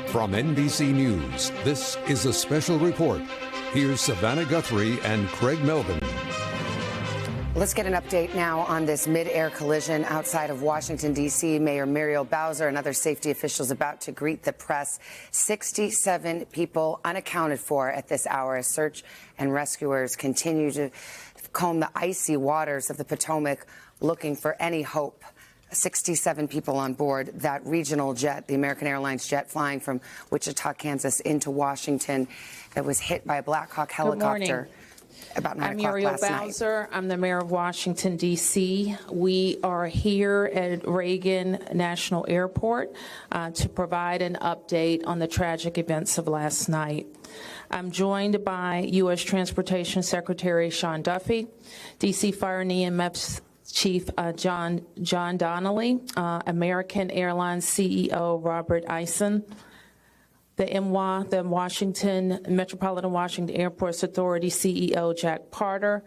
From NBC News, this is a special report. Here's Savannah Guthrie and Craig Melvin. Let's get an update now on this mid-air collision outside of Washington, D.C. Mayor Muriel Bowser and other safety officials about to greet the press. 67 people unaccounted for at this hour as search and rescuers continue to comb the icy waters of the Potomac looking for any hope. 67 people on board that regional jet, the American Airlines jet flying from Wichita, Kansas into Washington that was hit by a Black Hawk helicopter. About 9 o'clock Muriel last night. Bowser. I'm the mayor of Washington, D.C. We are here at Reagan National Airport to provide an update on the tragic events of last night. I'm joined by U.S. Transportation Secretary Sean Duffy, D.C. Fire and EMS Chief John Donnelly, American Airlines CEO Robert Eisen, the MWA, the Washington Metropolitan Washington Airports Authority CEO Jack Parter,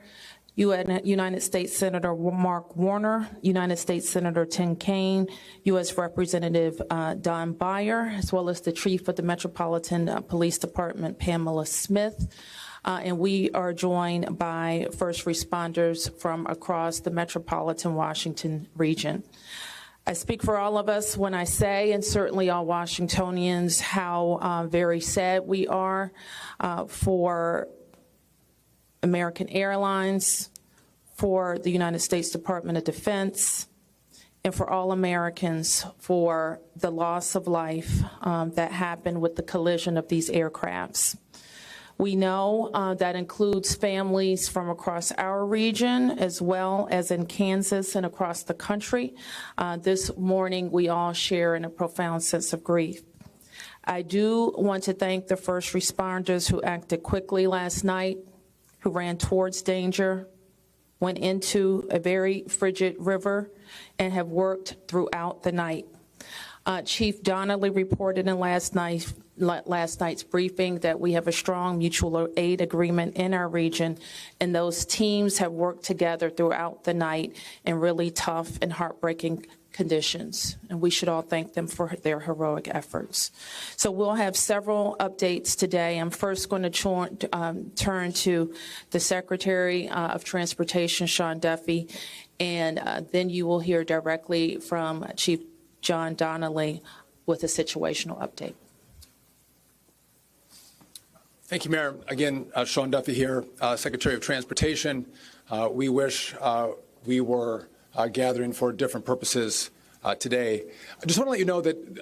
United States Senator Mark Warner, United States Senator Tim Kaine, U.S. Representative Don Beyer, as well as the Chief of the Metropolitan Police Department, Pamela Smith. And we are joined by first responders from across the Metropolitan Washington region. I speak for all of us when I say, and certainly all Washingtonians, how very sad we are for American Airlines, for the United States Department of Defense, and for all Americans for the loss of life that happened with the collision of these aircrafts. We know that includes families from across our region as well as in Kansas and across the country. This morning, we all share in a profound sense of grief. I do want to thank the first responders who acted quickly last night, who ran towards danger, went into a very frigid river, and have worked throughout the night. Chief Donnelly reported in last night's briefing that we have a strong mutual aid agreement in our region, and those teams have worked together throughout the night in really tough and heartbreaking conditions, and we should all thank them for their heroic efforts. So we'll have several updates today. I'm first going to turn to the Secretary of Transportation, Sean Duffy, and then you will hear directly from Chief John Donnelly with a situational update. Thank you, Mayor. Again, Sean Duffy here, Secretary of Transportation. We wish we were gathering for different purposes today. I just want to let you know that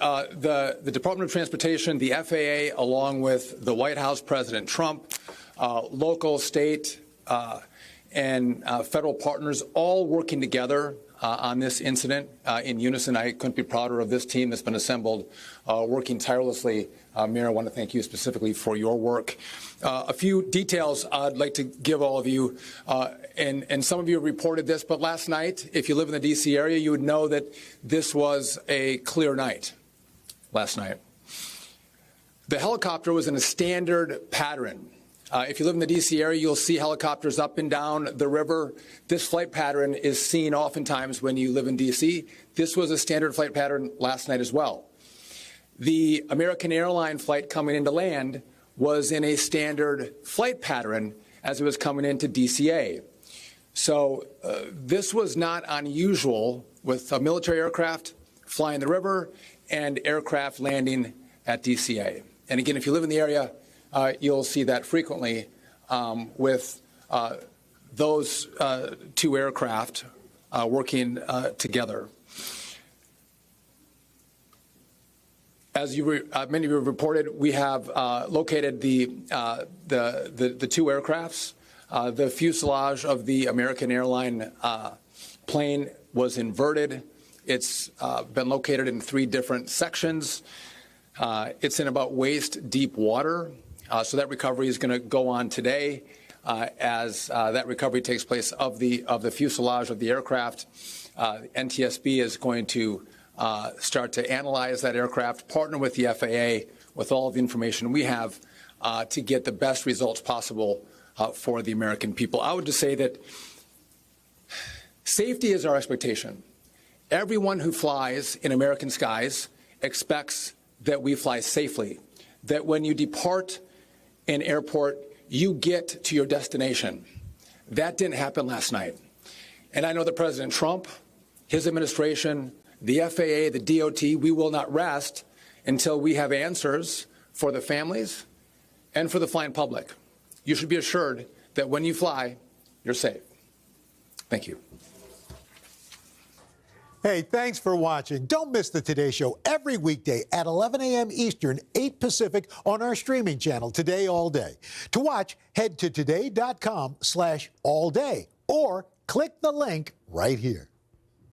the Department of Transportation, the FAA, along with the White House, President Trump, local, state, and federal partners all working together on this incident in unison. I couldn't be prouder of this team that's been assembled, working tirelessly. Mayor, I want to thank you specifically for your work. A few details I'd like to give all of you, and some of you have reported this, but last night, if you live in the D.C. area, you would know that this was a clear night last night. The helicopter was in a standard pattern. If you live in the D.C. area, you'll see helicopters up and down the river. This flight pattern is seen oftentimes when you live in D.C. This was a standard flight pattern last night as well. The American Airlines flight coming into land was in a standard flight pattern as it was coming into DCA. So this was not unusual with a military aircraft flying the river and aircraft landing at DCA. And again, if you live in the area, you'll see that frequently with those two aircraft working together. As many of you have reported, we have located the two aircrafts. The fuselage of the American Airlines plane was inverted. It's been located in 3 different sections. It's in about waist-deep water. So that recovery is going to go on today as that recovery takes place of the fuselage of the aircraft. NTSB is going to start to analyze that aircraft, partner with the FAA with all of the information we have to get the best results possible for the American people. I would just say that safety is our expectation. Everyone who flies in American skies expects that we fly safely, that when you depart an airport, you get to your destination. That didn't happen last night. And I know that President Trump, his administration, the FAA, the DOT, we will not rest until we have answers for the families and for the flying public. You should be assured that when you fly, you're safe. Thank you. Hey, thanks for watching. Don't miss the Today Show every weekday at 11 a.m. Eastern, 8 Pacific on our streaming channel, Today All Day. To watch, head to today.com/allday or click the link right here.